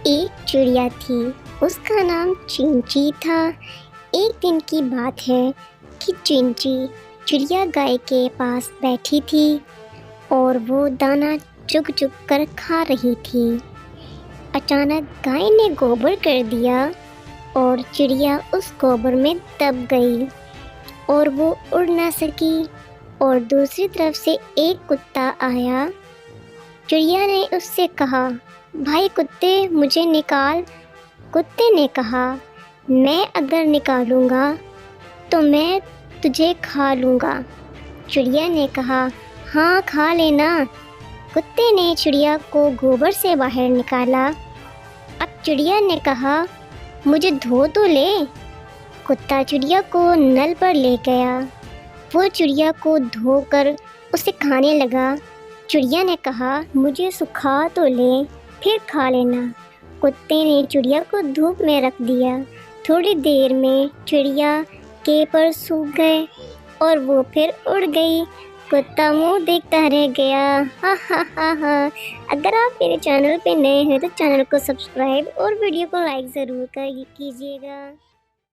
ایک چڑیا تھی، اس کا نام چنچی تھا۔ ایک دن کی بات ہے کہ چنچی چڑیا گائے کے پاس بیٹھی تھی اور وہ دانا چگ چگ کر کھا رہی تھی۔ اچانک گائے نے گوبر کر دیا اور چڑیا اس گوبر میں دب گئی اور وہ اڑ نہ سکی، اور دوسری طرف سے ایک کتا آیا۔ چڑیا نے اس سے کہا، بھائی کتے مجھے نکال۔ کتے نے کہا، میں اگر نکالوں گا تو میں تجھے کھا لوں گا۔ چڑیا نے کہا، ہاں کھا لینا۔ کتے نے چڑیا کو گوبر سے باہر نکالا۔ اب چڑیا نے کہا، مجھے دھو تو لے۔ کتا چڑیا کو نل پر لے گیا، وہ چڑیا کو دھو کر اسے کھانے لگا۔ چڑیا نے کہا، مجھے سکھا تو لے پھر کھا لینا۔ کتے نے چڑیا کو دھوپ میں رکھ دیا۔ تھوڑی دیر میں چڑیا کے پر سوکھ گئے اور وہ پھر اڑ گئی۔ کتا منہ دیکھتا رہ گیا۔ ہاں ہاں ہاں ہاں۔ اگر آپ میرے چینل پہ نئے ہیں تو چینل کو سبسکرائب اور ویڈیو کو لائک ضرور کیجیے گا۔